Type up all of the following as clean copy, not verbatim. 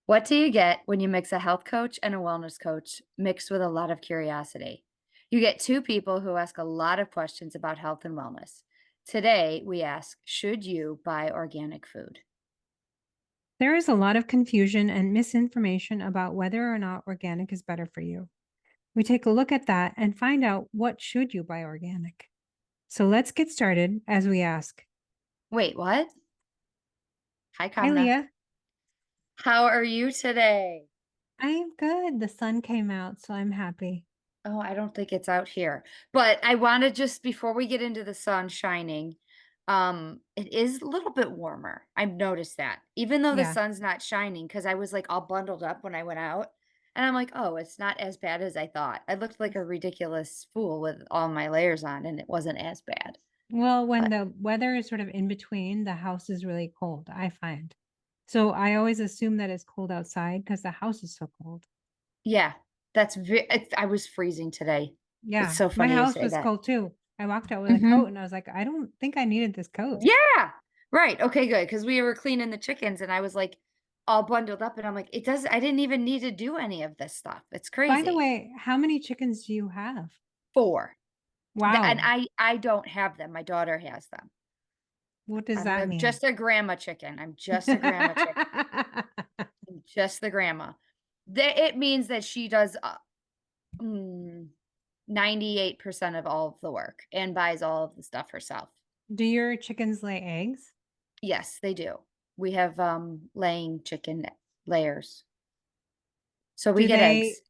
What do you get when you mix a health coach and a wellness coach mixed with a lot of curiosity? You get two people who ask a lot of questions about health and wellness. Today, we ask, should you buy organic food? There is a lot of confusion and misinformation about whether or not organic is better for you. We take a look at that and find out what should you buy organic. So let's get started as we ask. Wait, what? Hi, Hi, Kamna. Leah. How are you today? I am good. The sun came out, so I'm happy. Oh, I don't think it's out here. But I want to just before we get into the sun shining, it is a little bit warmer. I've noticed that. Even though the Yeah. sun's not shining, because I was like all bundled up when I went out. And I'm like, oh, it's not as bad as I thought. I looked like a ridiculous fool with all my layers on, and it wasn't as bad. Well, when But the weather is sort of in between, the house is really cold, I find. So I always assume that it's cold outside because the house is so cold. yeah, I was freezing today. It's Yeah. so My funny you house say was that. cold too. I walked out with a coat Mhm. and I was like, I don't think I needed this coat. Yeah. Right, okay, good. Because we were cleaning the chickens, and I was, like, all bundled up, and I'm like, I didn't even need to do any of this stuff. It's By the crazy." way, how many chickens do you have? 4. And Wow. I don't have them, my daughter has them. What does I'm that mean? just a grandma chicken. I'm just a grandma chicken. I'm just the grandma. It means that she does, mm, 98% of all of the work and buys all of the stuff herself. Do your chickens lay eggs? Yes, they do. We have, laying chicken layers. So we Do get they eggs.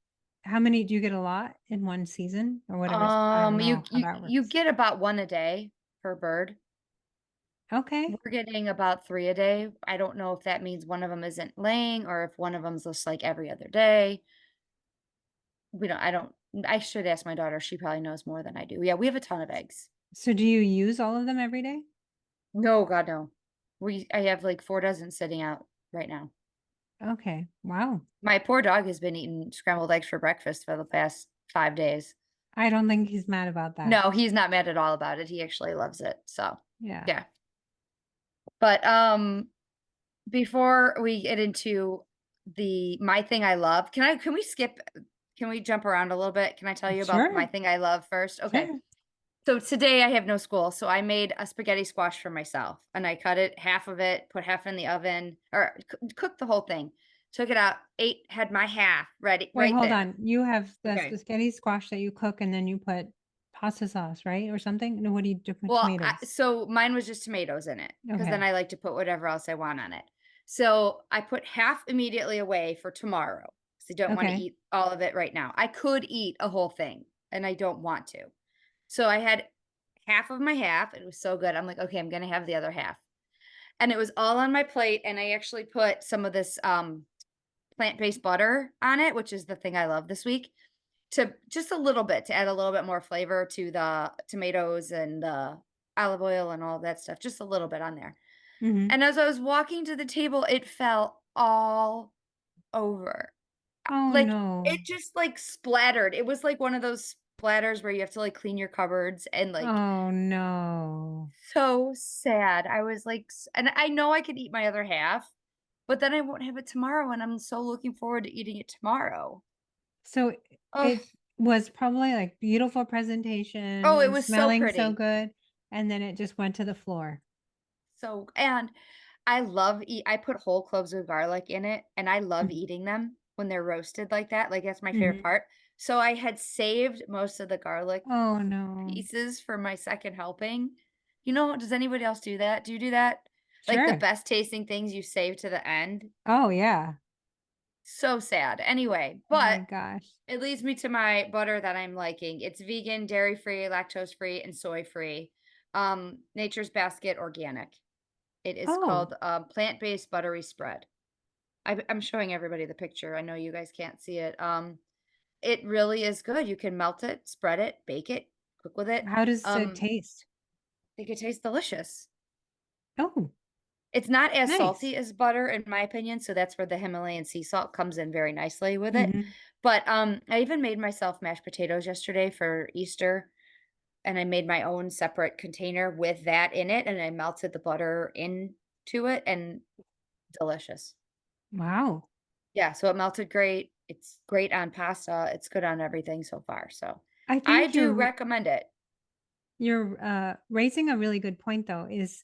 how many do you get a lot in one season or whatever? I don't You know how you that you works. get about 1 a day per bird. Okay. We're getting about 3 a day. I don't know if that means one of them isn't laying or if one of them's just, like, every other day. I don't I should ask my daughter, she probably knows more than I do. Yeah, we have a ton of eggs. So do you use all of them every day? No, god, no. I have, like, 4 dozen sitting out right now. Okay. Wow. My poor dog has been eating scrambled eggs for breakfast for the past 5 days. I don't think he's mad about that. No, he's not mad at all about it. He actually loves it, so, Yeah. yeah. But, before we get into the my thing I love, can we jump around a little bit? Can I tell you about my Sure. thing I love first? Okay. Sure. So today I have no school, so I made a spaghetti squash for myself, and I cut it half of it, put half in the oven, or cooked the whole thing. Took it out, ate, had my half ready Wait, right hold there. on. You have the Okay. spaghetti squash that you cook and then you put pasta sauce, right? Or something? No, what do you do with Well, tomatoes? so mine was just tomatoes in it because then Okay. I like to put whatever else I want on it. So I put half immediately away for tomorrow because I don't want to Okay. eat all of it right now. I could eat a whole thing and I don't want to. So I had half of my half. It was so good. I'm like, okay, I'm going to have the other half. And it was all on my plate. And I actually put some of this plant-based butter on it, which is the thing I love this week, to just a little bit to add a little bit more flavor to the tomatoes and the olive oil and all that stuff, just a little bit on there. Mhm. And as I was walking to the table, it fell all over. Oh, Like, no. it just, like, splattered. It was like one of those splatters where you have to, like, clean your cupboards and, like, Oh, no. so sad. I was like s and I know I could eat my other half, but then I won't have it tomorrow, and I'm so looking forward to eating it tomorrow. So Oh, it was probably, like, beautiful presentation oh, it and was so smelling so pretty. good, and then it just went to the floor. So and I put whole cloves of garlic in it, and I love Mhm. eating them when they're roasted like that, like, that's my favorite Mhm. part. So I had saved most of the garlic Oh, no. pieces for my second helping. Does anybody else do that? Do you do that? Like, the Sure. best tasting things you save to the end? Oh, yeah. So sad. Anyway, Oh my but gosh. it leads me to my butter that I'm liking. It's vegan, dairy-free, lactose-free, and soy-free. Nature's Basket Organic. It is Oh, called, plant-based buttery spread. I'm showing everybody the picture. I know you guys can't see it. It really is good. You can melt it, spread it, bake it, cook with it. how does it Um, taste? I think it tastes delicious. Oh, It's not as nice. salty as butter in my opinion, so that's where the Himalayan sea salt comes in very nicely with it. Mhm. But, I even made myself mashed potatoes yesterday for Easter, and I made my own separate container with that in it, and I melted the butter into it, and delicious. Wow. Yeah, so it melted great. It's great on pasta. It's good on everything so far, so I I think do recommend it. you're raising a really good point though, is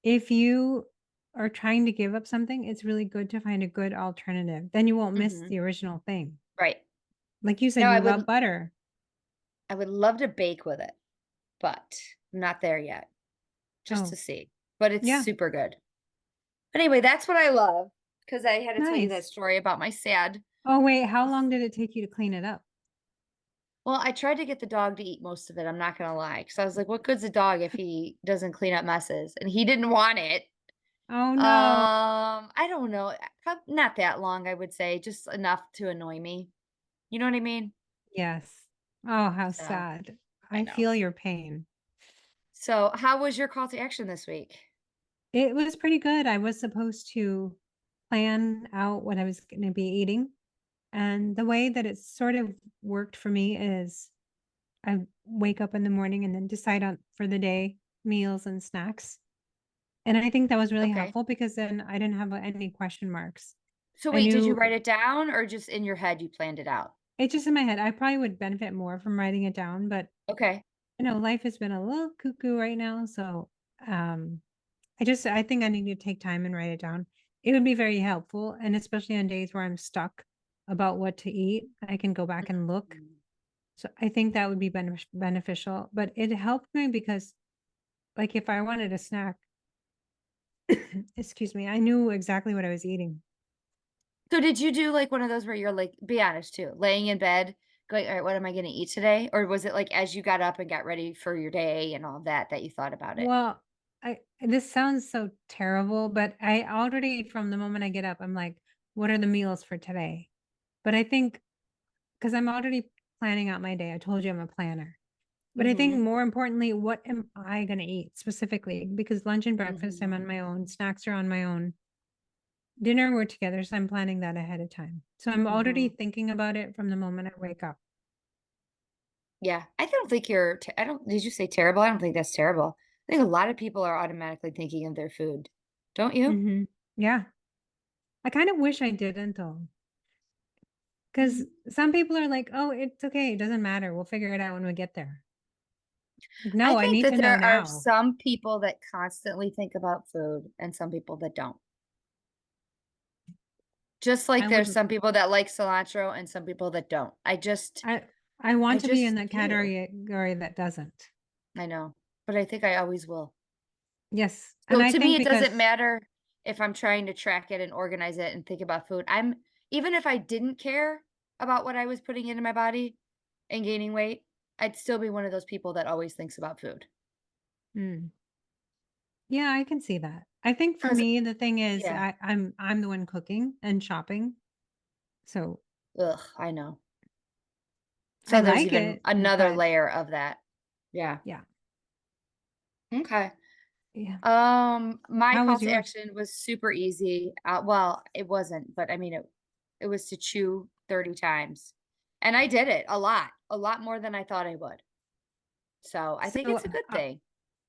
if you are trying to give up something, it's really good to find a good alternative. Then you won't miss Mhm. the original thing. Right. Like you said, Now you love butter. I would love to bake with it, but I'm not there yet, just Oh, to see, but it's yeah. super good. Anyway, that's what I love because I had to tell you that Nice. story about my sad. Oh, wait, how long did it take you to clean it up? Well, I tried to get the dog to eat most of it, I'm not gonna lie, because I was like, "What good's a dog if he doesn't clean up messes?" And he didn't want it. Oh, no. I don't know, not that long, I would say, just enough to annoy me. You know what I mean? Yes. Oh, how So, sad. I I know. feel your pain. So, how was your call to action this week? It was pretty good. I was supposed to plan out what I was gonna be eating, and the way that it sort of worked for me is I wake up in the morning and then decide on for the day, meals and snacks, and I think that was really Okay. helpful because then I didn't have any question marks. So I wait, did you knew write it down or just in your head you planned it out? it's just in my head. I probably would benefit more from writing it down, but, Okay. life has been a little cuckoo right now, so, um I think I need to take time and write it down. It would be very helpful, and especially on days where I'm stuck about what to eat, I can go back and look. Mhm. So I think that would be beneficial, but it helped me because, like, if I wanted a snack, excuse me, I knew exactly what I was eating. So did you do, like, one of those where you're, like, be honest too, laying in bed going, "Alright, what am I gonna eat today?" Or was it, like, as you got up and got ready for your day and all of that, that you thought about it? Well, I this sounds so terrible, but I already from the moment I get up, I'm like, "What are the meals for today?" But I think because 'cause I'm already planning out my day, I told you I'm a planner. But I think Mhm. more importantly, what am I gonna eat specifically? Because lunch and breakfast, I'm Mhm. on my own, snacks are on my own. Dinner, we're together, so I'm planning that ahead of time. So I'm already Mhm. thinking about it from the moment I wake up. Yeah. I don't think you're te I don't did you say terrible? I don't think that's terrible. I think a lot of people are automatically thinking of their food. Don't you? Mhm. Yeah. I kind of wish I didn't though, because Mhm. some people are like, "Oh, it's okay. It doesn't matter. We'll figure it out when we get there." Like, I no, I think need that to know there are now. some people that constantly think about food and some people that don't. Just like I there's would some people that like cilantro and some people that don't. I I I want to be in just the do. category that doesn't. I know, but I think I always will. Yes, and So I to me, think it doesn't because matter if I'm trying to track it and organize it and think about food. Even if I didn't care about what I was putting into my body and gaining weight, I'd still be one of those people that always thinks about food. mm. Yeah, I can see that. I think for Cause me, the thing is yeah, I'm the one cooking and shopping, so ugh, I know. I So there's like even it, another but layer of that. Yeah. yeah, Okay. yeah. My How call was to yours? action was super easy. Well, it wasn't, but I mean it was to chew 30 times. And I did it a lot more than I thought I would. So I think So, it's a good thing.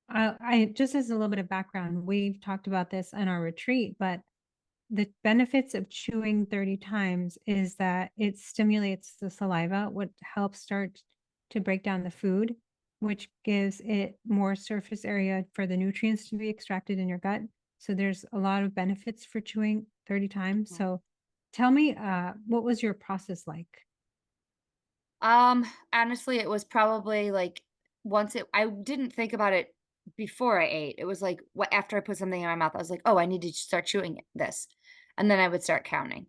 I just as a little bit of background, we've talked about this in our retreat, but the benefits of chewing 30 times is that it stimulates the saliva, what helps start to break down the food, which gives it more surface area for the nutrients to be extracted in your gut. So there's a lot of benefits for chewing 30 times. Mhm. So tell me, what was your process like? Honestly, it was probably like I didn't think about it before I ate. It was like what after I put something in my mouth, I was like, "Oh, I need to start chewing this." And then I would start counting.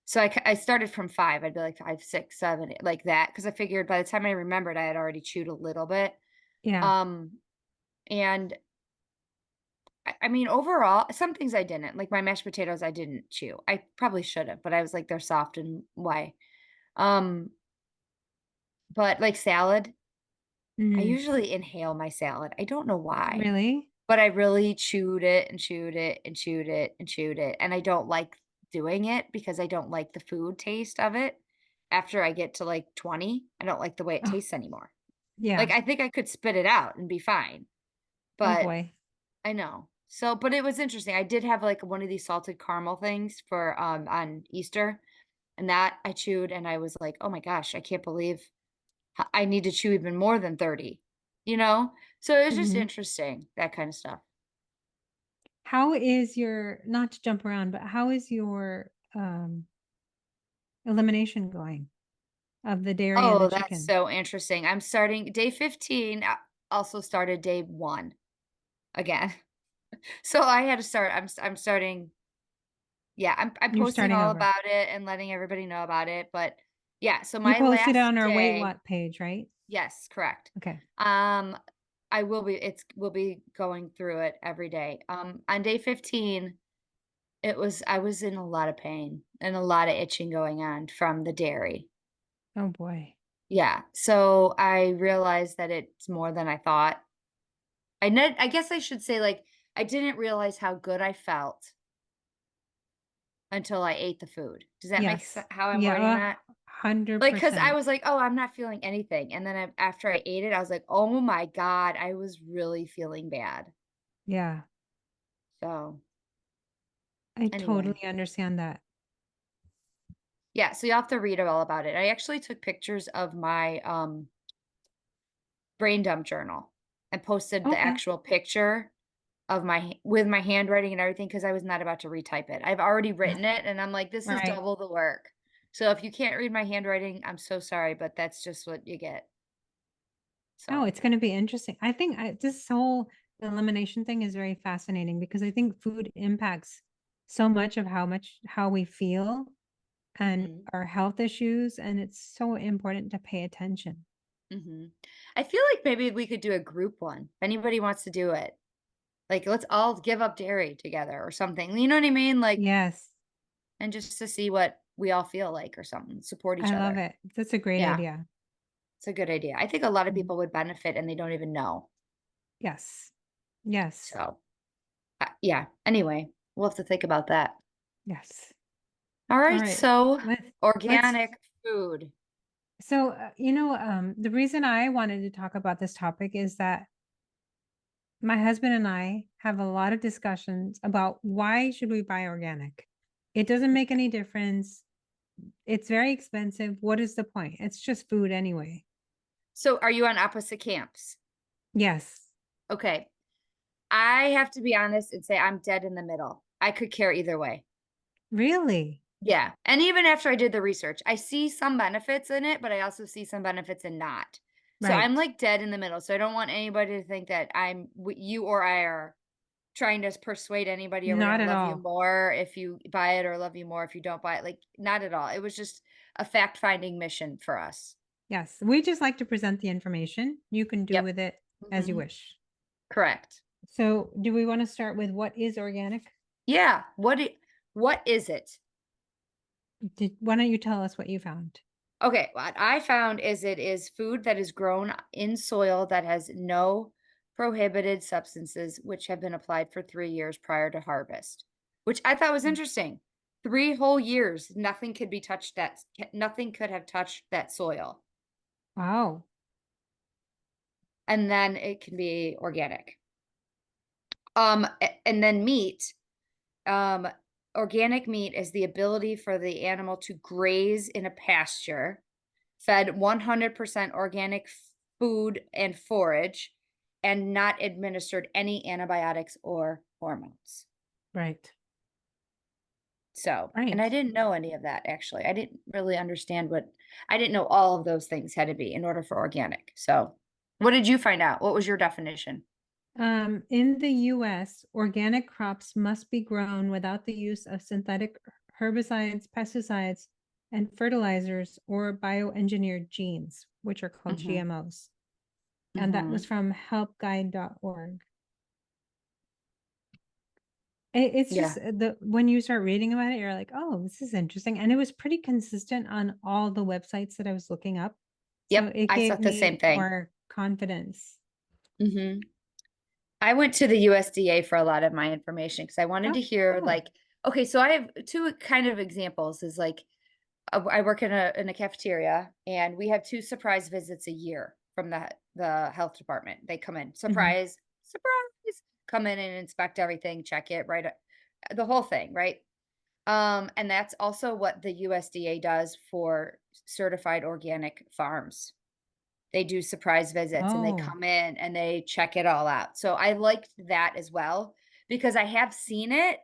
So I started from 5. I'd be like 5, 6, 7, like that because I figured by the time I remembered, I had already chewed a little bit. Yeah, Um, and I mean, overall, some things I didn't. Like my mashed potatoes, I didn't chew. I probably should have, but I was like, they're soft and why? Um, but like salad, I mhm. usually inhale my salad. I don't know why, Really? but I really chewed it and chewed it and chewed it and chewed it. And I don't like doing it because I don't like the food taste of it. After I get to like 20, I don't like the way it Oh, tastes anymore. Like yeah. I think I could spit it out and be fine, Oh but boy. I know. So, but it was interesting. I did have, like, one of these salted caramel things for, on Easter, and that I chewed, and I was like, "Oh my gosh, I can't believe I need to chew even more than 30," you know? So, it was just Mhm. interesting, that kinda stuff. How is your not to jump around, but how is your, elimination going of the dairy and the Oh, that's chicken? so interesting. I'm starting day 15, also started day 1 again. So, I had to start I'm starting. Yeah, I'm You're posting starting all over. about it and letting everybody know about it, but yeah, so You my posted it last on our Weight day. Lot page, right? Yes, correct. Okay. Um, I will be going through it every day. On day 15, I was in a lot of pain and a lot of itching going on from the dairy. Oh, boy. Yeah, so I realized that it's more than I thought. I guess I should say, like, I didn't realize how good I felt until I ate the food. Does that make Yes. sense how I'm wording Yeah, that? Like, cause I 100%. was like, "Oh, I'm not feeling anything," and then after I ate it, I was like, "Oh my god," I was really feeling bad. Yeah, So, I anyway. totally understand that. Yeah, so you'll have to read all about it. I actually took pictures of my, brain dump journal and posted the Okay. actual picture of with my handwriting and everything because I was not about to retype it. I've already written it, and I'm like, "This is Right. double the work." So if you can't read my handwriting, I'm so sorry, but that's just what you get. No, So. it's gonna be interesting. I think this whole elimination thing is very fascinating because I think food impacts so much of how we feel and Mhm. our health issues, and it's so important to pay attention. Mhm. I feel like maybe we could do a group one, if anybody wants to do it. Like, let's all give up dairy together or something, you know what I mean? Like, Yes, and just to see what we all feel like or something, support each I love other. it. That's a great Yeah, idea. it's a good idea. I think a lot of Mhm. people would benefit and they don't even know. Yes. Yes. So, yeah, anyway, we'll have to think about that. Yes. All All right, right. so Let's organic food. so the reason I wanted to talk about this topic is that my husband and I have a lot of discussions about why should we buy organic? It doesn't make any difference. It's very expensive. What is the point? It's just food anyway. So, are you on opposite camps? Yes. Okay. I have to be honest and say I'm dead in the middle. I could care either way. Really? Yeah, and even after I did the research, I see some benefits in it, but I also see some benefits in not. So I'm, Right. like, dead in the middle, so I don't want anybody to think that you or I are trying to persuade anybody or we're Not gonna at love you all. more if you buy it or love you more if you don't buy it, like, not at all. It was just a fact-finding mission for us. Yes. We just like to present the information. You can do Yep. with it as you Mhm. wish. Correct. So, do we want to start with what is organic? Yeah. What is it? Why don't you tell us what you found? Okay, what I found is it is food that is grown in soil that has no prohibited substances which have been applied for 3 years prior to harvest, which I thought was Mm. interesting. 3 whole years, nothing could have touched that soil, Wow. and then it can be organic. And then meat, um, organic meat is the ability for the animal to graze in a pasture fed 100% organic food and forage, and not administered any antibiotics or hormones. Right. So, and Right. I didn't know any of that actually. I didn't really understand I didn't know all of those things had to be in order for organic. So, what did you find out? What was your definition? In the US, organic crops must be grown without the use of synthetic herbicides, pesticides, and fertilizers or bioengineered genes, which are called Mhm. GMOs. And that was Mhm. from helpguide.org. It's just Yeah. when you start reading about it, you're like, oh, this is interesting. And it was pretty consistent on all the websites that I was looking up. So Yep, it I gave thought the same me thing. more confidence. Mhm. I went to the USDA for a lot of my information because I wanted Oh, to hear, cool. like, okay, so I have 2 kind of examples is, like, I work in a cafeteria, and we have 2 surprise visits a year from the health department. They come in, Mhm. surprise, surprise, come in and inspect everything, check it, right, the whole thing, right? And that's also what the USDA does for certified organic farms. They do surprise visits and they Oh. come in and they check it all out. So I liked that as well because I have seen it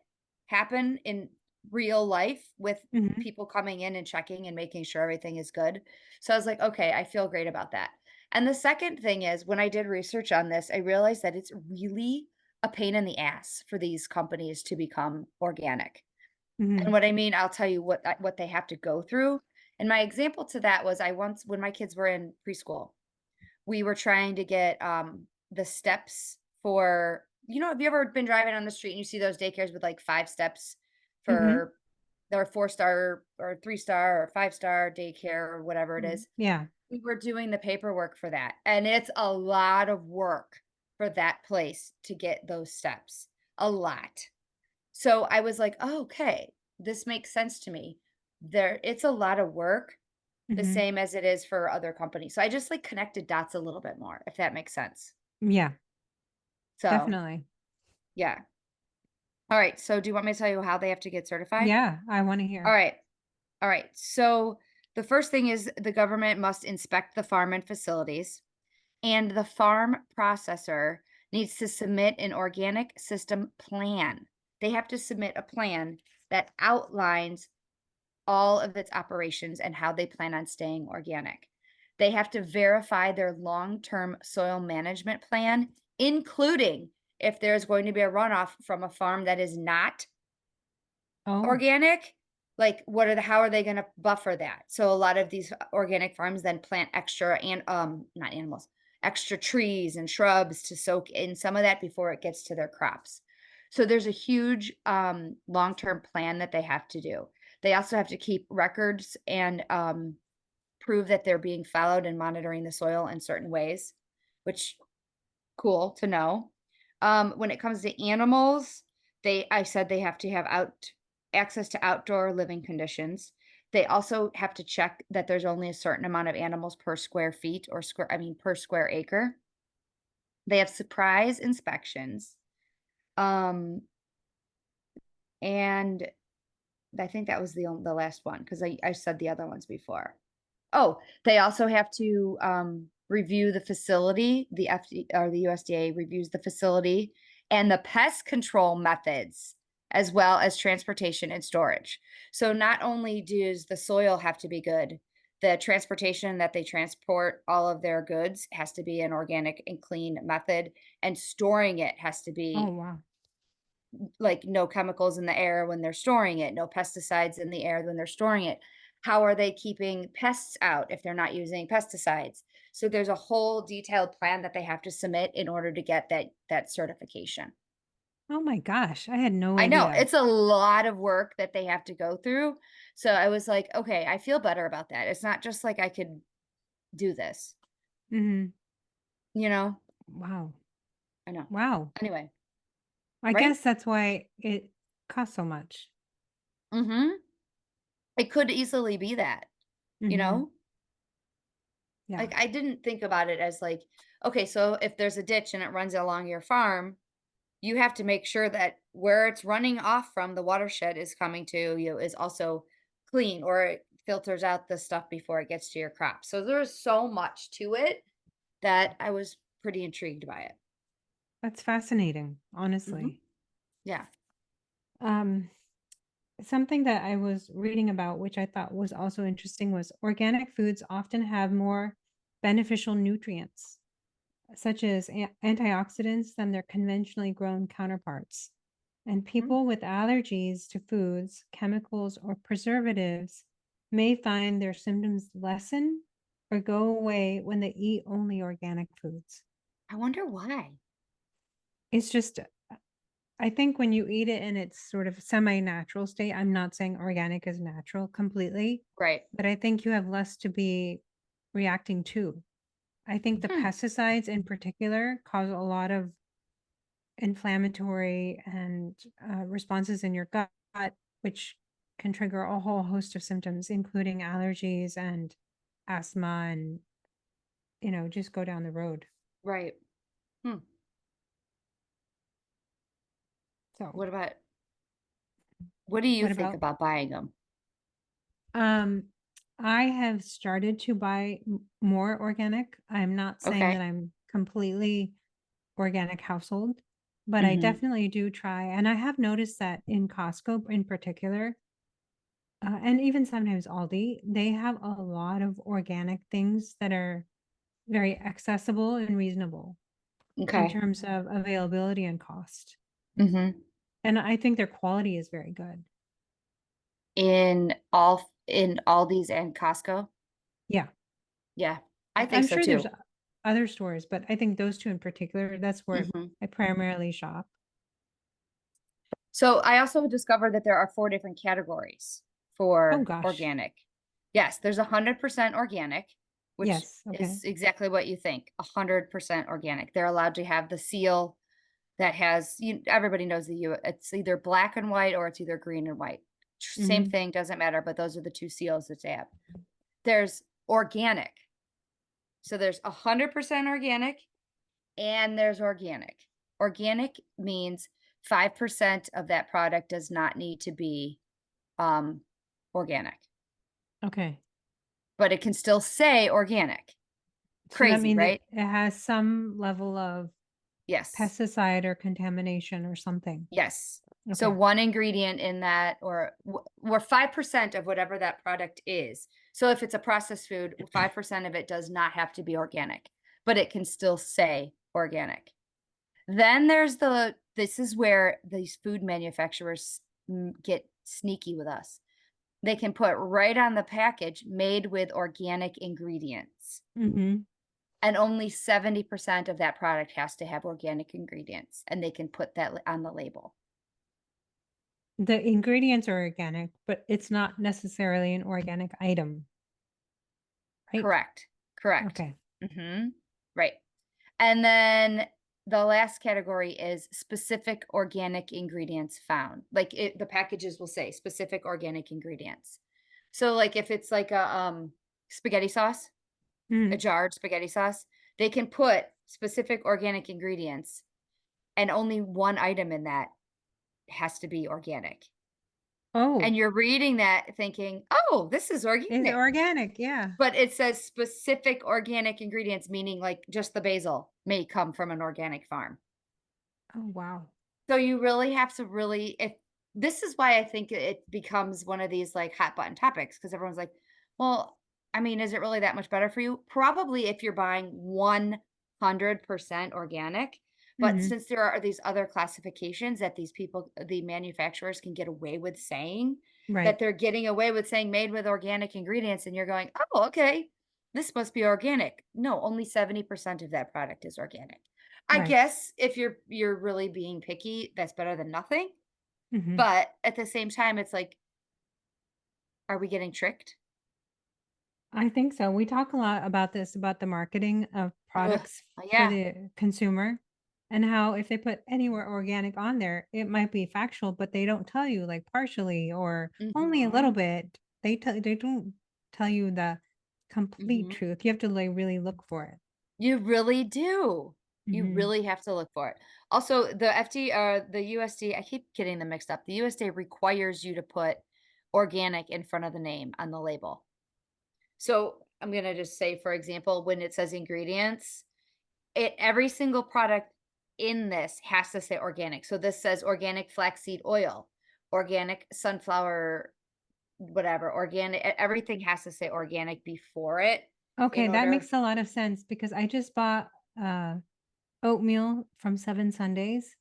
happen in real life with Mhm. people coming in and checking and making sure everything is good. So I was like, okay, I feel great about that. And the second thing is when I did research on this, I realized that it's really a pain in the ass for these companies to become organic. And Mhm. what I mean, I'll tell you what they have to go through. And my example to that was I once when my kids were in preschool, we were trying to get, the steps for have you ever been driving on the street and you see those daycares with, like, 5 steps Mhm. for their 4-star or 3-star or 5-star daycare or whatever it Mm. is? Yeah. We were doing the paperwork for that, and it's a lot of work for that place to get those steps, a lot. So I was like, "Oh, okay, this makes sense to me." It's a lot of work, the Mhm. same as it is for other companies. So I just, like, connected dots a little bit more, if that makes sense. Yeah, So, definitely. yeah. Alright, so do you want me to tell you how they have to get certified? Yeah, I wanna hear. Alright, alright. So, the first thing is the government must inspect the farm and facilities, and the farm processor needs to submit an organic system plan. They have to submit a plan that outlines all of its operations and how they plan on staying organic. They have to verify their long term soil management plan, including if there's going to be a runoff from a farm that is not Oh. organic. Like, how are they going to buffer that? So, a lot of these organic farms then plant extra and, not animals, extra trees and shrubs to soak in some of that before it gets to their crops. So, there's a huge long term plan that they have to do. They also have to keep records and prove that they're being followed and monitoring the soil in certain ways, which cool to know. When it comes to animals, I said they have to have access to outdoor living conditions. They also have to check that there's only a certain amount of animals per square feet or per square acre. They have surprise inspections. Um, and I think that was the last one because I said the other ones before. Oh, they also have to, review the facility, the FD or the USDA reviews the facility and the pest control methods, as well as transportation and storage. So not only does the soil have to be good, the transportation that they transport all of their goods has to be an organic and clean method, and storing it has to Oh, be wow. like no chemicals in the air when they're storing it, no pesticides in the air when they're storing it. How are they keeping pests out if they're not using pesticides? So there's a whole detailed plan that they have to submit in order to get that certification. Oh my gosh, I had no I know idea. it's a lot of work that they have to go through. So I was like, okay, I feel better about that. It's not just like I could do this, Mhm. you know? Wow. I know. Wow. Anyway, I right? guess that's why it costs so much. Mhm. It could easily be that, you Mhm. know? Yeah. Like, I didn't think about it as like, okay, so if there's a ditch and it runs along your farm, you have to make sure that where it's running off from the watershed is coming to you is also clean or it filters out the stuff before it gets to your crop. So there's so much to it that I was pretty intrigued by it. That's fascinating, Mhm. honestly. Yeah. Um, Something that I was reading about, which I thought was also interesting, was organic foods often have more beneficial nutrients, such as antioxidants, than their conventionally grown counterparts. And Mm. people with allergies to foods, chemicals, or preservatives may find their symptoms lessen or go away when they eat only organic foods. I wonder why. It's just, I think when you eat it in its sort of semi natural state, I'm not saying organic is natural completely, Right. but I think you have less to be reacting to. I think the Hmm. pesticides in particular cause a lot of inflammatory and responses in your gut, which can trigger a whole host of symptoms, including allergies and asthma, and just go down the road. Right. Hmm. So, What about what do you what think about about buying them? um I have started to buy more organic. I'm not saying that Okay. I'm completely organic household, but I Mhm. definitely do try. And I have noticed that in Costco in particular, and even sometimes Aldi, they have a lot of organic things that are very accessible and reasonable in Okay. terms of availability and cost. Mhm. And I think their quality is very good. In Aldi's and Costco? Yeah. Yeah, I think I'm so sure there's too. other stores, but I think those 2 in particular, that's where Mhm. I primarily shop. So I also discovered that there are 4 different categories Oh for gosh. organic. Yes, there's 100% organic, which Yes, okay. is exactly what you think, 100% organic. They're allowed to have the seal that has everybody knows it's either black and white or it's either green and white. Same Mhm. thing, doesn't matter, but those are the 2 seals that they have. There's organic. So there's 100% organic and there's organic. Organic means 5% of that product does not need to be um, organic, Okay. but it can still say organic. So that Crazy, means right? it has some level of Yes. pesticide or contamination or something. Yes. So Okay. one ingredient in that, or 5% of whatever that product is. So if it's a processed food, 5% of it does not have to be organic, but it can still say organic. Then there's this is where these food manufacturers get sneaky with us. They can put right on the package made with organic ingredients. Mhm. And only 70% of that product has to have organic ingredients. And they can put that on the label. The ingredients are organic, but it's not necessarily an organic item, right? Correct. Correct. Okay. Right. And then the last category is specific organic ingredients found. Like the packages will say specific organic ingredients. So like if it's like a spaghetti sauce, a Mhm. jarred spaghetti sauce, they can put specific organic ingredients and only one item in that has to be organic. Oh, And you're reading that thinking, "Oh, this is is it organic." organic? Yeah. But it says specific organic ingredients, meaning like just the basil may come from an organic farm. Oh, wow. So you really have to really if this is why I think it becomes one of these like hot button topics because everyone's like, well, I mean, is it really that much better for you? Probably if you're buying 100% organic. But Mhm. since there are these other classifications that these people, the manufacturers can get away with saying, that Right. they're getting away with saying made with organic ingredients, and you're going, oh, okay, this must be organic. No, only 70% of that product is organic. I Right. guess if you're really being picky, that's better than nothing, Mhm. but at the same time, it's like, are we getting tricked? I think so. We talk a lot about this, about the marketing of Ugh, products for yeah, the consumer and how if they put anywhere organic on there, it might be factual, but they don't tell you like partially or only a little mhm, bit. They don't tell you the complete mhm. truth. You have to like really look for it. You really do. You Mhm. really have to look for it. Also, the USD, I keep getting them mixed up. The USDA requires you to put organic in front of the name on the label. So, I'm gonna just say, for example, when it says ingredients, every single product in this has to say organic. So this says organic flaxseed oil, organic sunflower, whatever, everything has to say organic before it in Okay, that order. makes a lot of sense because I just bought oatmeal from Seven Sundays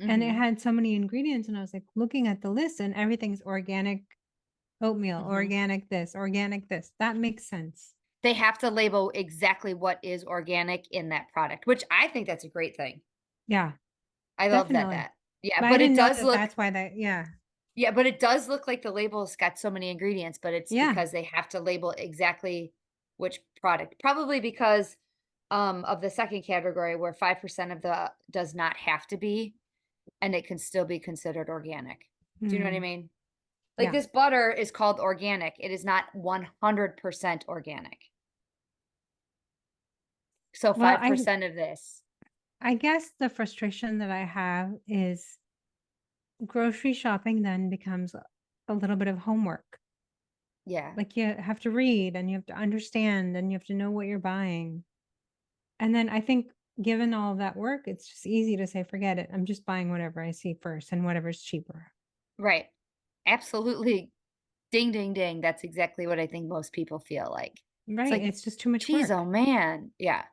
and it Mhm. had so many ingredients and I was like looking at the list and everything's organic oatmeal, Mhm. organic this. That makes sense. They have to label exactly what is organic in that product, which I think that's a great thing. Yeah, I love that definitely. that. Yeah, But I but it didn't know does that look that's why that yeah. yeah, but it does look like the label's got so many ingredients, but it's Yeah, because they have to label exactly which product. Probably because of the second category where 5% of the does not have to be and it can still be considered organic. Do you know what I mm, mean? Like yeah. this butter is called organic. It is not 100% organic. So Well, I 5% of this. I guess the frustration that I have is grocery shopping then becomes a little bit of homework. Yeah, Like, you have to read and you have to understand and you have to know what you're buying. And then I think given all of that work, it's just easy to say, "Forget it. I'm just buying whatever I see first and whatever's cheaper." right. Absolutely. Ding, ding, ding. That's exactly what I think most people feel like. It's Right, like, it's just too much geez, oh work. man. Yeah.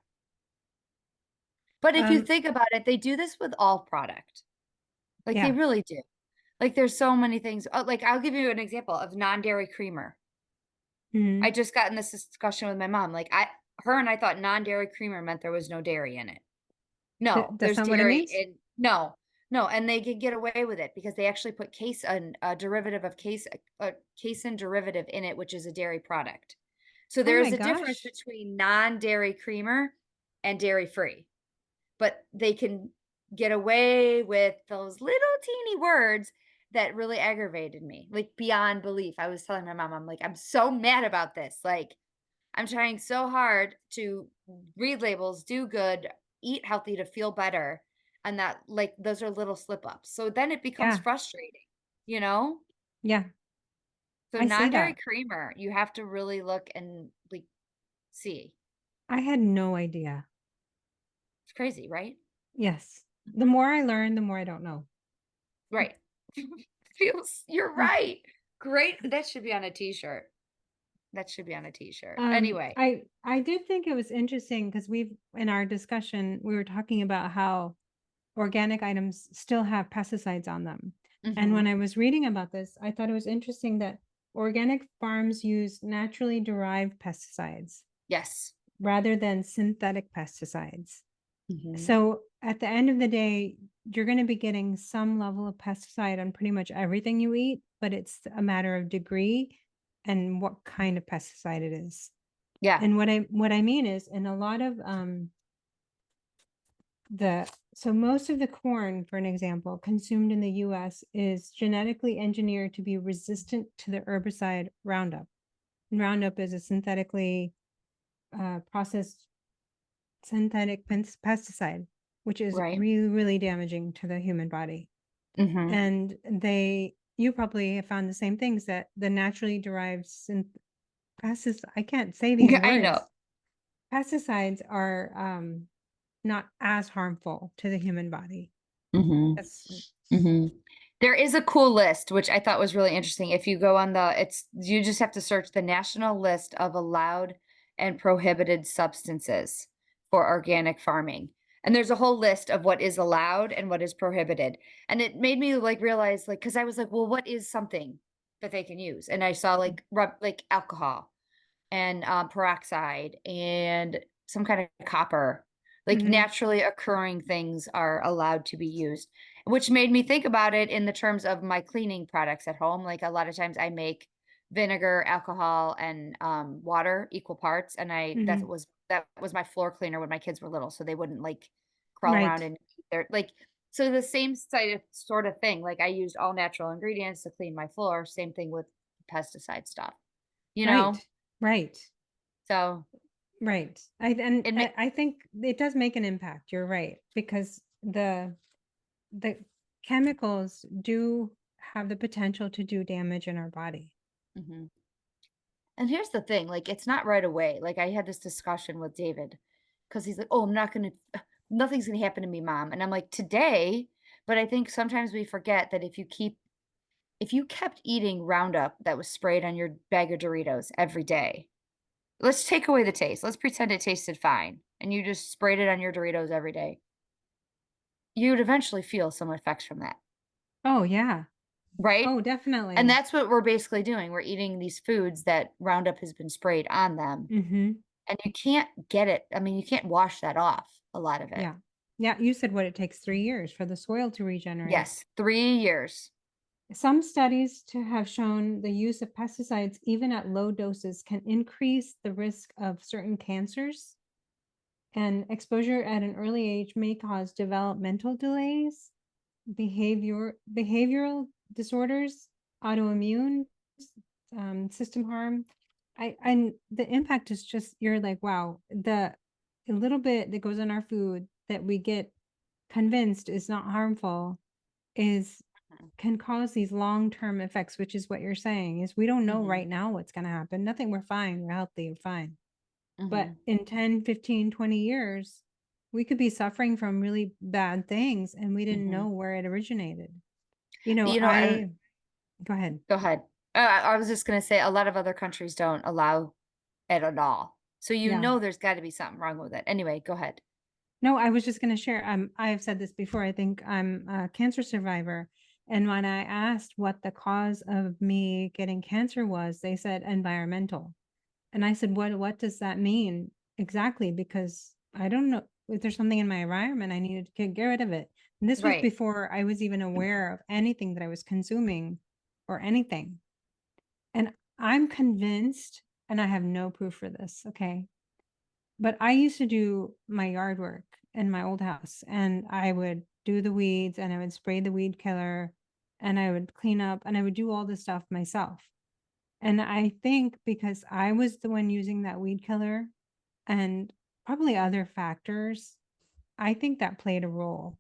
But if you Um, think about it, they do this with all product. Like, they yeah. really do. Like, there's so many things. Like, I'll give you an example of non-dairy creamer. I Mhm. just got in this discussion with my mom. Like, her and I thought non-dairy creamer meant there was no dairy in it. No, That's there's not what it dairy means? in no, no, and they can get away with it because they actually put a derivative of casein derivative in it, which is a dairy product. So Oh there my is a difference gosh. between non-dairy creamer and dairy-free, but they can get away with those little teeny words that really aggravated me, like, beyond belief. I was telling my mom, I'm like, "I'm so mad about this." Like, I'm trying so hard to read labels, do good, eat healthy to feel better, and that like those are little slip ups. So then it becomes Yeah, frustrating, you know? yeah, So I see non-dairy that. creamer, you have to really look and like see. I had no idea. It's crazy, right? Yes. The Mhm. more I learn, the more I don't know. Right. Feels you're right. Great. That should be on a t-shirt. That should be on a t-shirt. Anyway. I did think it was interesting because we've in our discussion, we were talking about how organic items still have pesticides on them. And when Mhm. I was reading about this, I thought it was interesting that organic farms use naturally derived pesticides Yes. rather than synthetic pesticides. Mhm. So at the end of the day, you're going to be getting some level of pesticide on pretty much everything you eat, but it's a matter of degree and what kind of pesticide it is. Yeah. And what I mean is in a lot of the so most of the corn, for an example, consumed in the US is genetically engineered to be resistant to the herbicide Roundup. And Roundup is a synthetically processed synthetic pesticide, which is Right. really, really damaging to the human body. Mhm. And you probably have found the same things that the naturally derived I can't say these I know. words. Pesticides are not as harmful to the human body. Mhm. That's Mhm. There is a cool list, which I thought was really interesting. If you go on it's you just have to search the national list of allowed and prohibited substances for organic farming. And there's a whole list of what is allowed and what is prohibited. And it made me like realize like cuz I was like, well, what is something that they can use? And I saw like alcohol and, peroxide and some kind of copper. Like, mhm, naturally occurring things are allowed to be used, which made me think about it in the terms of my cleaning products at home. Like, a lot of times I make vinegar, alcohol, and, water equal parts, and mhm. that was my floor cleaner when my kids were little, so they wouldn't, like, crawl around Right, and eat their like, so the same sort of thing, like, I used all natural ingredients to clean my floor, same thing with pesticide stuff, you know? right, right, So, right. I think it does make an impact, you're right, because the chemicals do have the potential to do damage in our body. mhm. And here's the thing, like, it's not right away. Like, I had this discussion with David because he's like, "Oh, I'm not gonna nothing's gonna happen to me, mom." And I'm like, "Today," but I think sometimes we forget that if you kept eating Roundup that was sprayed on your bag of Doritos every day, let's take away the taste. Let's pretend it tasted fine, and you just sprayed it on your Doritos every day. You would eventually feel some effects from that, Oh, yeah. right? Oh, And definitely. that's what we're basically doing. We're eating these foods that Roundup has been sprayed on them. Mhm. And you can't get it I mean, you can't wash that off, a lot of it. Yeah. Yeah, you said what it takes 3 years for the soil to regenerate. Yes, 3 years. Some studies to have shown the use of pesticides, even at low doses, can increase the risk of certain cancers, and exposure at an early age may cause developmental delays, behavioral disorders, autoimmune system harm. And the impact is just you're like, wow, the a little bit that goes in our food that we get convinced is not harmful is can cause these long-term effects, which is what you're saying, is we don't know Mhm. right now what's gonna happen. Nothing, we're fine, we're healthy, we're fine. But Mhm. in 10, 15, 20 years, we could be suffering from really bad things and we didn't know Mhm. where it originated. You know, You know, and go ahead. go ahead. I was just gonna say a lot of other countries don't allow it at all. So you Yeah. know there's gotta be something wrong with it. Anyway, go ahead. No, I was just gonna share, I've said this before, I think I'm a cancer survivor, and when I asked what the cause of me getting cancer was, they said environmental. And I said, "What does that mean exactly? Because I don't know if there's something in my environment, I needed to get rid of it." And this was Right. before I was even aware of anything that I was consuming or anything. And I'm convinced, and I have no proof for this, okay? But I used to do my yard work in my old house, and I would do the weeds, and I would spray the weed killer, and I would clean up, and I would do all this stuff myself. And I think because I was the one using that weed killer and probably other factors, I think that played a role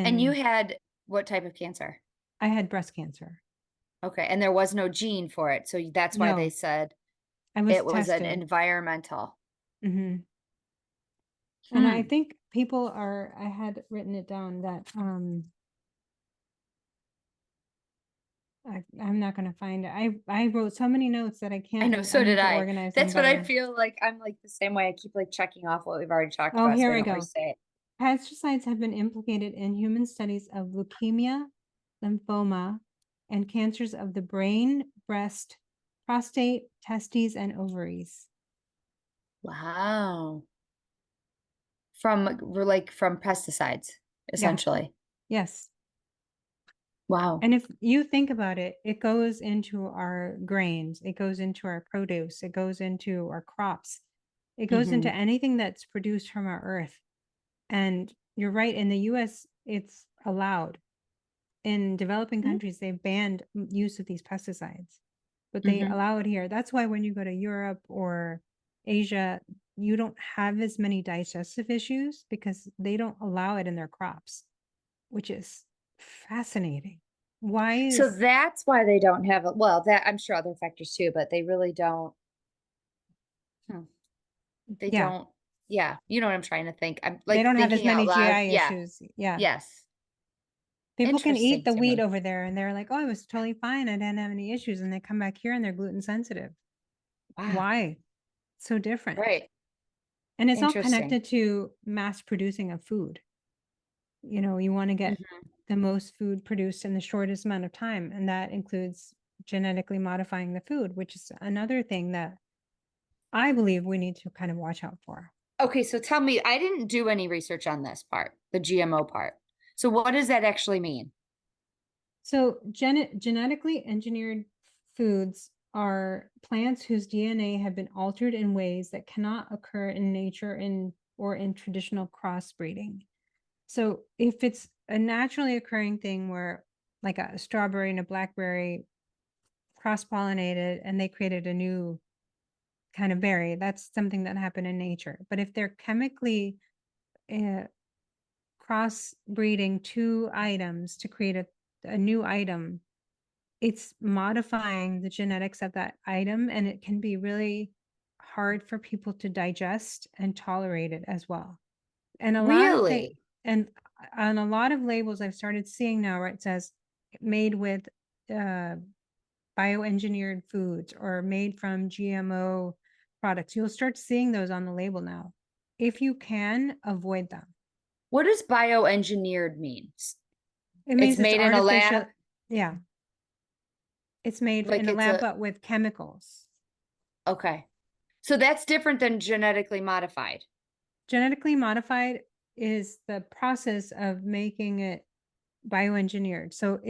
And you in had what type of cancer? I had breast cancer. Okay, and there was no gene for it, so that's why they No, said I was it was an tested. environmental. Mhm. And I Hmm. think people are I had written it down that, I'm not gonna find it. I wrote so many notes that I know, I so did need to I. organize them That's what I better. feel like I'm like the same way. I keep like checking off what we've already talked Oh, about so here I we don't go. re-say it. Pesticides have been implicated in human studies of leukemia, lymphoma, and cancers of the brain, breast, prostate, testes, and ovaries. Wow. From we're like from pesticides, Yeah, essentially. yes. Wow. And if you think about it, it goes into our grains, it goes into our produce, it goes into our crops, it goes into Mhm. anything that's produced from our earth. And you're right, in the US, it's allowed. In developing Mm, countries, they've banned use of these pesticides, but they mhm. allow it here. That's why when you go to Europe or Asia, you don't have as many digestive issues because they don't allow it in their crops, which is fascinating. Why So is that's why they don't have it. Well, that I'm sure other factors too, but they really don't. Hmm, they yeah, don't. Yeah, you know what I'm trying to think. I'm they like don't have as thinking out many loud. GI Yeah. issues. Yeah. Yes. People can eat Interesting the to wheat me. over there and they're like, "Oh, it was totally fine. I didn't have any issues." And they come back here and they're gluten sensitive. Wow. Why? So different. Right. And it's all Interesting. connected to mass producing of food. You want to get Mhm. the most food produced in the shortest amount of time, and that includes genetically modifying the food, which is another thing that I believe we need to kind of watch out for. Okay, so tell me, I didn't do any research on this part, the GMO part. So what does that actually mean? So, genetically engineered foods are plants whose DNA have been altered in ways that cannot occur in nature or in traditional crossbreeding. So, if it's a naturally occurring thing where like a strawberry and a blackberry cross-pollinated and they created a new kind of berry, that's something that happened in nature. But if they're chemically uh, cross-breeding two items to create a new item, it's modifying the genetics of that item, and it can be really hard for people to digest and tolerate it as well. And a lot of things, Really? and on a lot of labels I've started seeing now where it says made with uh, bioengineered foods or made from GMO products. You'll start seeing those on the label now. If you can, avoid them. What does bioengineered mean? It It's means it's made in a lab? artificial. Yeah, it's made Like in a it's lab, a but with chemicals. okay. So that's different than genetically modified. Genetically modified is the process of making it bioengineered. So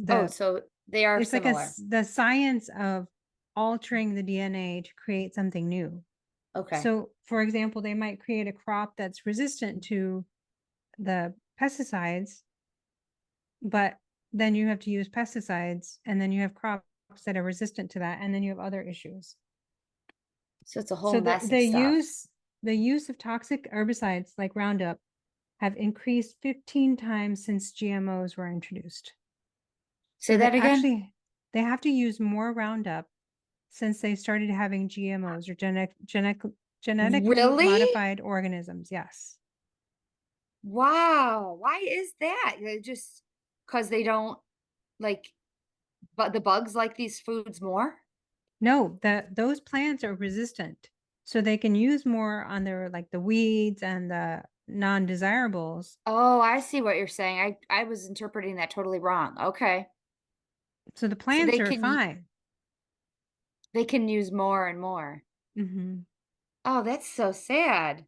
Oh, so they are it's like similar. the science of altering the DNA to create something new. Okay. So, for example, they might create a crop that's resistant to the pesticides, but then you have to use pesticides, and then you have crops that are resistant to that, and then you have other issues. So it's a whole So mess of stuff. the use of toxic herbicides like Roundup have increased 15 times since GMOs were introduced. Say So they that again? actually they have to use more Roundup since they started having GMOs or genetically Really? modified organisms. Yes. Wow. Why is that? They just because they don't like, but the bugs like these foods more? No, those plants are resistant. So they can use more on their like the weeds and the non-desirables. Oh, I see what you're saying. I was interpreting that totally wrong. Okay. So the So plants are fine. they can use more and more. Mhm. Oh, that's so sad.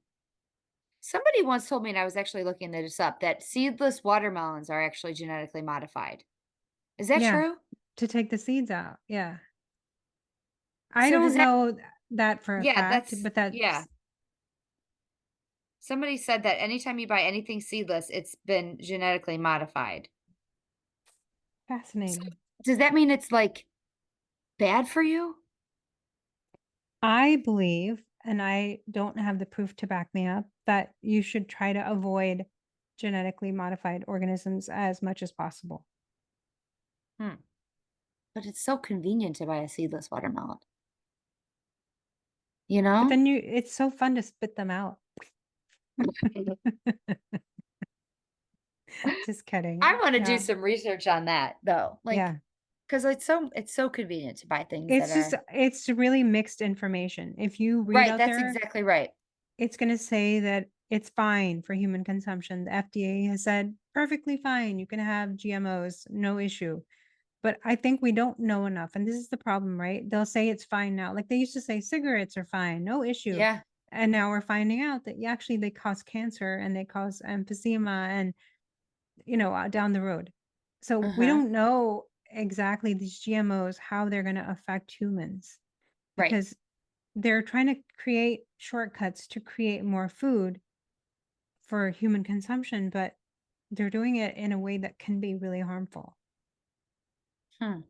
Somebody once told me, and I was actually looking this up, that seedless watermelons are actually genetically modified. Is that Yeah, true? to take the seeds out. Yeah. I So does don't that know that for a yeah, fact, that's but yeah. that's Somebody said that anytime you buy anything seedless, it's been genetically modified. So fascinating. does that mean it's, like, bad for you? I believe, and I don't have the proof to back me up, that you should try to avoid genetically modified organisms as much as possible. Hmm, but it's so convenient to buy a seedless watermelon, you But know? then it's so fun to spit them out. Just I kidding. wanna do Yeah. some research on that, though, like, Yeah. because it's so convenient to buy things that are It's really mixed information. If you read right, out that's there, exactly right. it's gonna say that it's fine for human consumption. The FDA has said, "Perfectly fine, you can have GMOs, no issue." But I think we don't know enough, and this is the problem, right? They'll say it's fine now. Like, they used to say cigarettes are fine, no issue, Yeah, and now we're finding out that, yeah, actually they cause cancer and they cause emphysema and, down the road. So we uh-huh, don't know exactly these GMOs, how they're gonna affect humans right. because they're trying to create shortcuts to create more food for human consumption, but they're doing it in a way that can be really harmful. Hmm.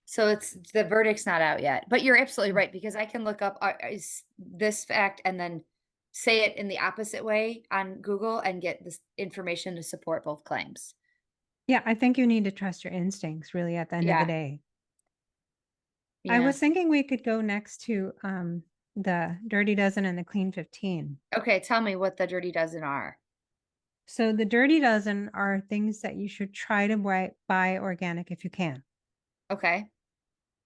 So it's the verdict's not out yet, but you're absolutely Mm. right because I can look up, is this fact and then say it in the opposite way on Google and get this information to support both claims. Yeah, I think you need to trust your instincts really at the end of the Yeah, day. I yeah. was thinking we could go next to the Dirty Dozen and the Clean 15. Okay, tell me what the dirty dozen are. So the Dirty Dozen are things that you should try to buy organic if you can. Okay,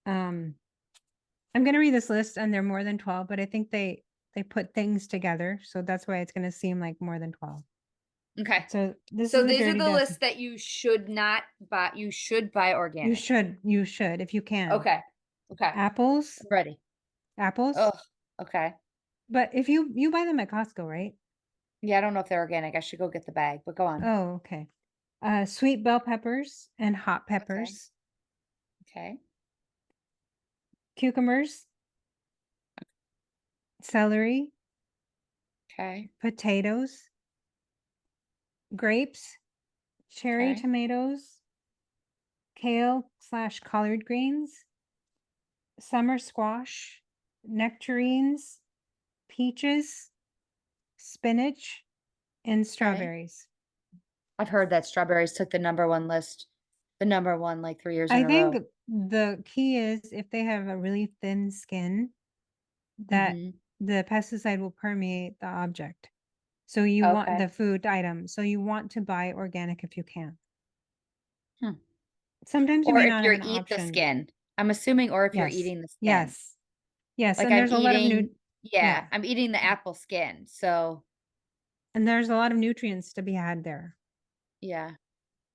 Um, I'm going to read this list and there are more than 12, but I think they put things together, so that's why it's going to seem like more than 12. okay. So this is So the these are Dirty the lists Dozen. that you should not buy. You should buy organic. You should if you can. Okay, okay. Apples, I'm ready. apples, Oh, okay. but if you buy them at Costco, right? Yeah, I don't know if they're organic. I should go get the bag, but go on. Oh, okay. Sweet bell peppers and hot Okay, peppers, okay, cucumbers, celery, okay, potatoes, grapes, cherry okay, tomatoes, kale/collard greens, summer squash, nectarines, peaches, spinach, and okay. strawberries. I've heard that strawberries took the number 1 list, the number 1, like, 3 years in I a think row. the key is if they have a really thin skin, that Mhm. the pesticide will permeate the object. So you want Okay. the food item. So you want to buy organic if you can. Hmm. Sometimes you Or may if not have you an eat the option. skin. I'm assuming or if you're Yes. eating the skin. Yes. Yes, Like, and I'm there's a lot of eating yeah, yeah, I'm eating the apple skin, so and there's a lot of nutrients to be had there. yeah.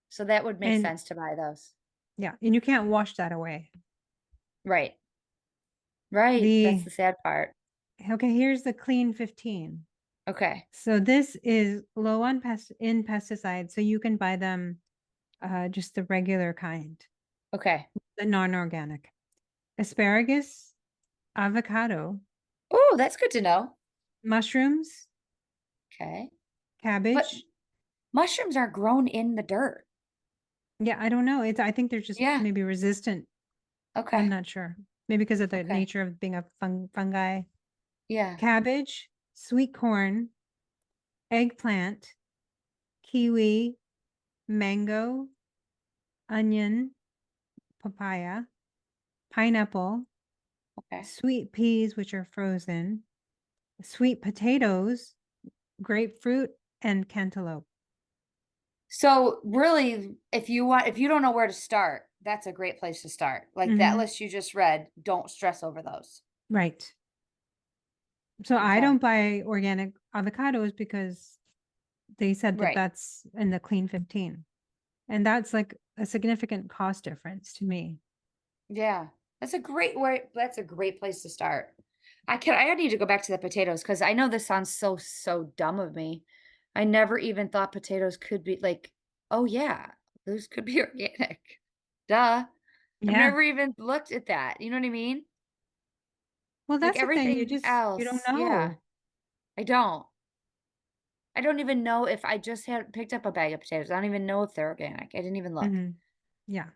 So that would make And sense to buy those. yeah, and you can't wash that away. Right. Right, that's The the sad part. okay, here's the clean 15. Okay, So this is low on pesticides, so you can buy them just the regular kind, okay. the non-organic. Asparagus, avocado, Oh, that's good to know. mushrooms, Okay. But cabbage. mushrooms are grown in the dirt. Yeah, I don't know. I think they're just Yeah, maybe resistant. I'm okay, not sure. Maybe because of the okay. nature of being a fungi. Yeah, Cabbage, sweet corn, eggplant, kiwi, mango, onion, papaya, pineapple, Okay. sweet peas, which are frozen, sweet potatoes, grapefruit, and cantaloupe. So really, if you don't know where to start, that's a great place to start. Like that Mhm. list you just read, don't stress over those. Right. So I Okay. don't buy organic avocados because they said that Right. that's in the clean 15. And that's like a significant cost difference to me. Yeah. That's a great place to start. I need to go back to the potatoes because I know this sounds so dumb of me. I never even thought potatoes could be like, oh yeah, those could be organic. Duh. I've Yeah. never even looked at that. You know what I mean? Well, Like that's the thing. everything You don't else. Yeah. know. I don't. I don't even know if I just had picked up a bag of potatoes. I don't even know if they're organic. I didn't even look. Mhm. Yeah.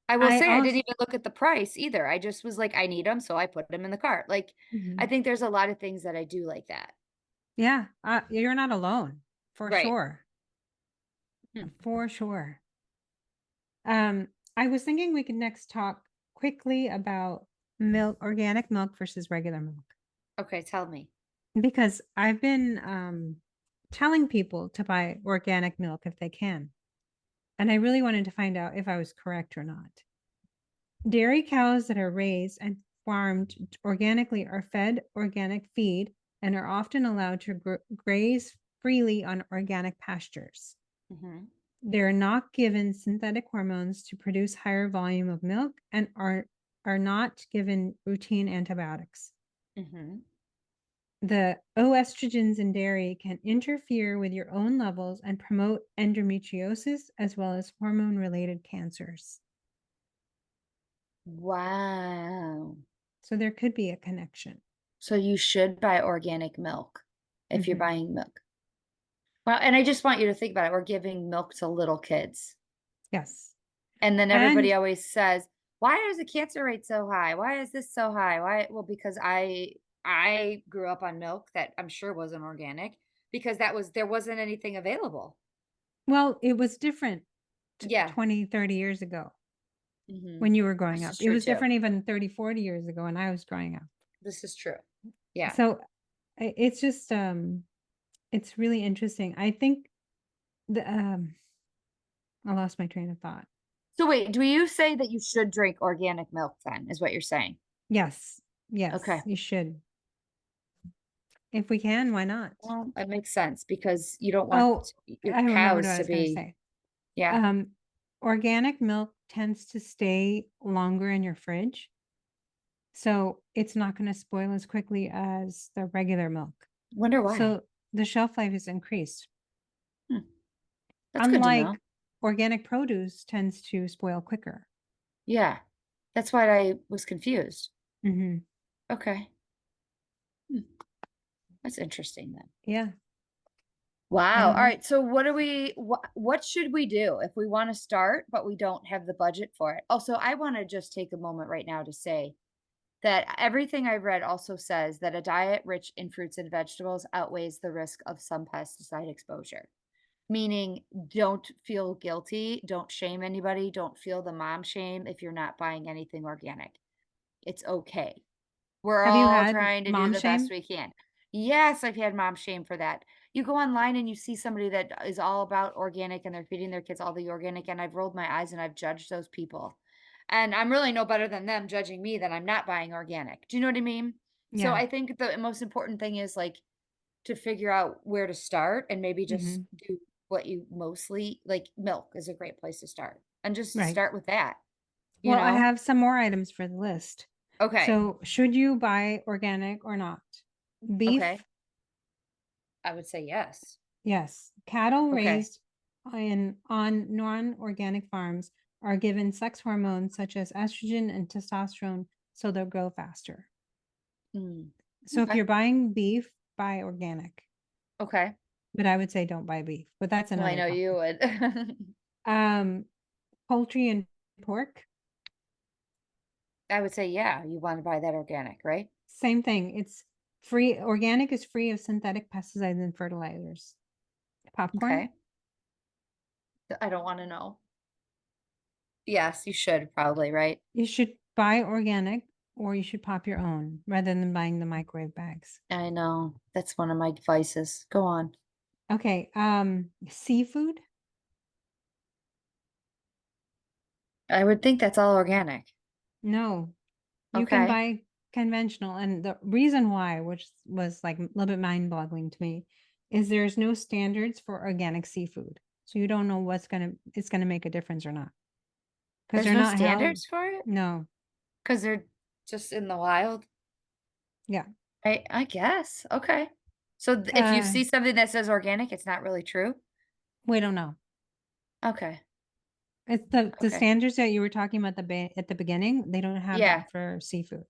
I will I say I didn't also, even look at the price either. I just was like, I need them, so I put them in the cart. Like, I mhm. think there's a lot of things that I do like that. Yeah, you're not alone for Right. sure. Hmm. For sure. I was thinking we could next talk quickly about organic milk versus regular milk Okay, tell me. because I've been telling people to buy organic milk if they can. And I really wanted to find out if I was correct or not. Dairy cows that are raised and farmed organically are fed organic feed and are often allowed to graze freely on organic pastures. Mhm. They're not given synthetic hormones to produce higher volume of milk and are not given routine antibiotics. Mhm. The estrogens in dairy can interfere with your own levels and promote endometriosis as well as hormone related cancers. Wow. So there could be a connection. So you should buy organic milk if you're Mhm. buying milk. Well, and I just want you to think about it. We're giving milk to little kids. Yes. And then everybody And always says, "Why is the cancer rate so high? Why is this so high? Why?" Well, because I grew up on milk that I'm sure wasn't organic because there wasn't anything available. well, it was different Yeah. 20, 30 years ago Mhm. when you were growing This up. is It true was too. different even 30, 40 years ago when I was growing up. This is true. Yeah. So it's just it's really interesting. I think the I lost my train of thought. So wait, do you say that you should drink organic milk then, is what you're saying? Yes. Okay. Yes, you should. If we can, why not? Well, that makes sense because you don't want Oh, your I remembered what cows I to was going to be. say. Yeah. Um, Organic milk tends to stay longer in your fridge, so it's not going to spoil as quickly as the regular milk. Wonder why. So the shelf life is increased. Hmm. That's good to know. Unlike organic produce tends to spoil quicker. Yeah. That's why I was confused. Mhm. Okay. Hmm. That's interesting then. Yeah, I Wow. don't All know. right. So what should we do if we want to start but we don't have the budget for it? Also, I want to just take a moment right now to say that everything I've read also says that a diet rich in fruits and vegetables outweighs the risk of some pesticide exposure. Meaning, don't feel guilty, don't shame anybody, don't feel the mom shame if you're not buying anything organic. It's okay. We're Have you all had trying to do mom the best shame? we can. Yes, I've had mom shame for that. You go online and you see somebody that is all about organic and they're feeding their kids all the organic, and I've rolled my eyes and I've judged those people. And I'm really no better than them judging me that I'm not buying organic. Do you know what I mean? So Yeah. I think the most important thing is like to figure out where to start and maybe just Mhm. do what you mostly like. Milk is a great place to start and just Right. start with that, you Well, I know? have some more items for the list. Okay. So, should you buy organic or not? Okay. Beef, I would say yes. yes. Cattle Okay. raised on non-organic farms are given sex hormones such as estrogen and testosterone so they'll grow faster. Mm. So if Okay. you're buying beef, buy organic. Okay. But I would say don't buy beef, but that's Well, I another know you topic. would. Um, Poultry and pork, I would say, yeah, you wanna buy that organic, right? same thing. It's free. Organic is free of synthetic pesticides and fertilizers. Popcorn, Okay. I don't wanna know. Yes, you should probably, right? You should buy organic or you should pop your own rather than buying the microwave bags. I know. That's one of my vices. Go on. Okay, seafood? I would think that's all organic. No, you can Okay. buy conventional. And the reason why, which was like a little bit mind-boggling to me, is there's no standards for organic seafood. So you don't know it's gonna make a difference or not. Because There's they're no not held. standards for it? No. Because 'Cause they're just in the wild? Yeah. I guess. Okay. So, if you Uh, see something that says organic, it's not really true? we don't know. Okay. It's the Okay. standards that you were talking about at the beginning, they don't have Yeah. that for seafood.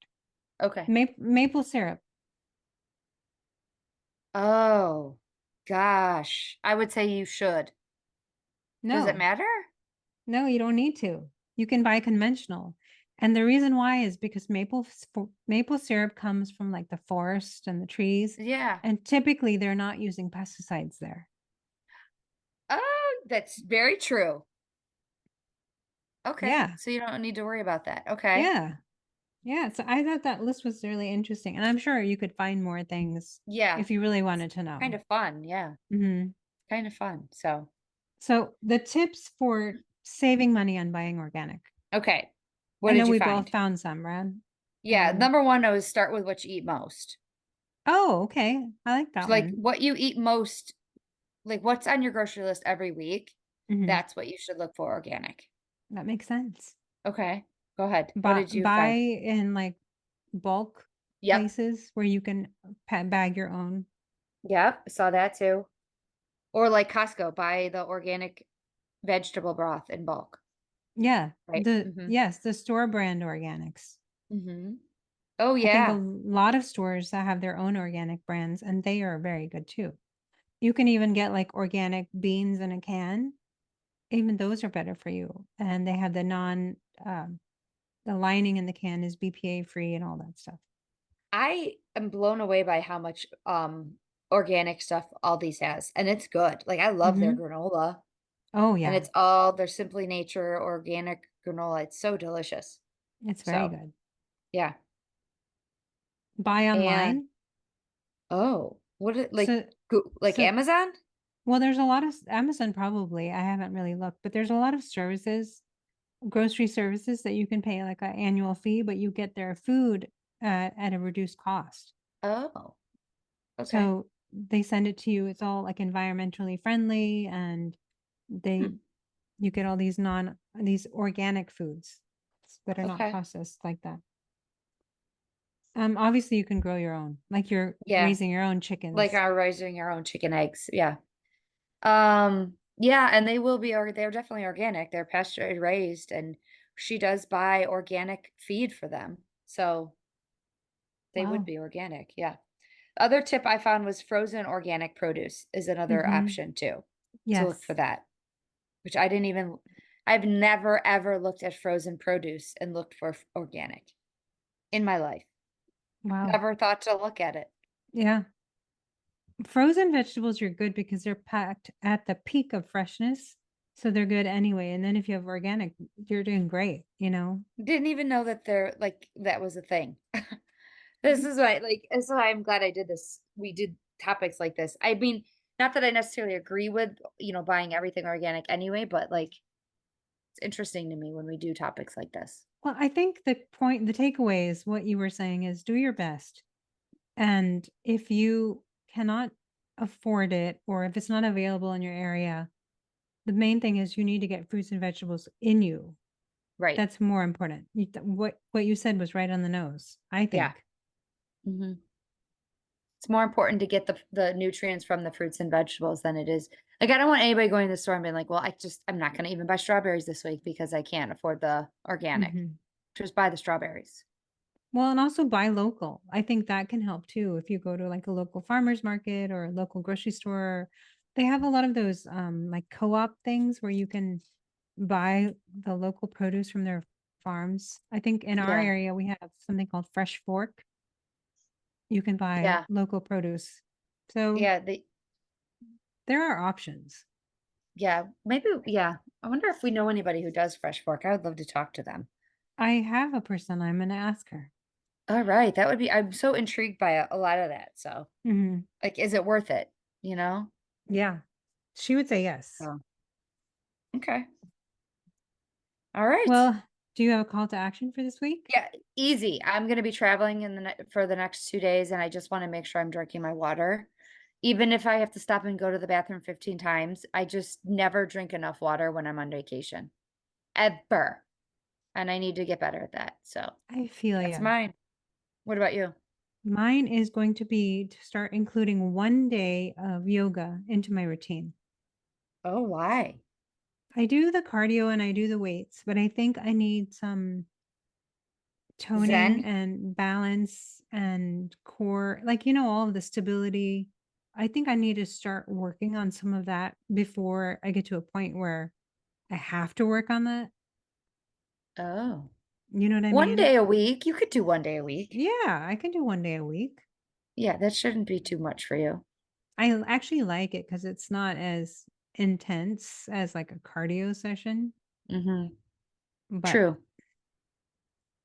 Okay. Maple syrup. Oh, gosh. I would say you should. Does it No. matter? No, you don't need to. You can buy conventional. And the reason why is because maple syrup comes from like the forest and the trees, Yeah. and typically they're not using pesticides there. Oh, that's very true. Okay. Yeah. So you don't need to worry about that. Okay. Yeah. Yeah. So I thought that list was really interesting. And I'm sure you could find more things Yeah. if you really It's wanted to kind know. of fun. Yeah. Hmm. Kind of fun. So, So the tips for saving money on buying organic. okay. What I did know you we both find? found some, right? Yeah. Number one is start with what you eat most. Oh, okay. I like that Like one. what you eat most, like what's on your grocery list every week. Hmm. That's what you should look for organic. That makes sense. Okay. Go ahead. What Buy did you buy find? in, like, bulk Yep. places where you can bag your own. Yep. Saw that too. Or like Costco, buy the organic vegetable broth in bulk. Yeah, Right. Mm-hmm. the store brand organics. Mm-hmm. Oh I think a yeah. lot of stores that have their own organic brands, and they are very good too. You can even get, like, organic beans in a can. Even those are better for you, and they have the lining in the can is BPA free and all that stuff. I am blown away by how much organic stuff Aldi's has. And it's good. Like I love their Mhm. granola. Oh, And yeah. it's all their Simply Nature organic granola. It's so delicious. It's very So good. yeah. Buy And online. oh, what it like So like so Amazon? Well, there's a lot of Amazon probably, I haven't really looked, but there's a lot of services, grocery services that you can pay like an annual fee, but you get their food at a reduced cost. Oh, okay. So they send it to you. It's all like environmentally friendly and Hmm, they you get all these organic foods that are not okay. processed like that. Obviously you can grow your own, like you're Yeah. raising your own Like chickens. are raising your own chicken eggs. Yeah. Yeah, and they will be they're definitely organic. They're pasture raised and she does buy organic feed for them. So they would Wow. be organic. Yeah. Other tip I found was frozen organic produce is another Hmm. option too. To look for Yes. that, which I've never ever looked at frozen produce and looked for organic in my life. Wow. Never thought to look at it. Yeah. Frozen vegetables are good because they're packed at the peak of freshness, so they're good anyway, and then if you have organic, you're doing great, you know? Didn't even know that there like that was a thing. This Mhm. is why like this is why I'm glad I did this. We did topics like this. I mean, not that I necessarily agree with, buying everything organic anyway, but like it's interesting to me when we do topics like this. Well, I think the takeaway is what you were saying is do your best, and if you cannot afford it or if it's not available in your area, the main thing is you need to get fruits and vegetables in you. Right. That's more important. What you said was right on the nose, I Yeah. think. Mhm. It's more important to get the nutrients from the fruits and vegetables than it is like, I don't want anybody going to the store and being like, "Well, I'm not gonna even buy strawberries this week because I can't afford the organic." Mhm. Just buy the strawberries. Well, and also buy local. I think that can help too. If you go to like a local farmer's market or a local grocery store, they have a lot of those like co-op things where you can buy the local produce from their farms. I think in our Yeah. area we have something called Fresh Fork. You can buy Yeah. local produce. So Yeah, the there are options. Yeah, maybe yeah. I wonder if we know anybody who does fresh pork. I would love to talk to them. I have a person, I'm gonna ask her. Alright, that would be I'm so intrigued by a lot of that, so, Mhm. like, is it worth it, you know? Yeah. She would say yes. So, okay. Alright. Well, do you have a call to action for this week? Yeah, easy. I'm gonna be traveling in the for the next 2 days, and I just wanna make sure I'm drinking my water. Even if I have to stop and go to the bathroom 15 times, I just never drink enough water when I'm on vacation, ever, and I need to get better at that, so I feel that's you. mine. What about you? Mine is going to be to start including 1 day of yoga into my routine. Oh, why? I do the cardio and I do the weights, but I think I need some toning Zen? and balance and core, like, all of the stability. I think I need to start working on some of that before I get to a point where I have to work on that. Oh. You know what I 1 mean? day a week? You could do 1 day a week. Yeah, I can do 1 day a week. Yeah, that shouldn't be too much for you. Actually like it because it's not as intense as like a cardio session, Mhm. but True.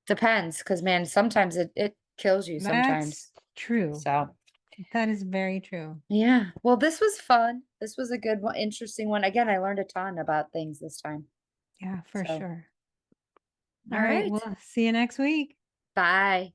Depends, because man, sometimes it kills you sometimes. that's true. So, That is very true. yeah. Well, this was fun. This was a good one, interesting one. Again, I learned a ton about things this time. Yeah, for So, sure. All all right, right. well, see you next week. Bye.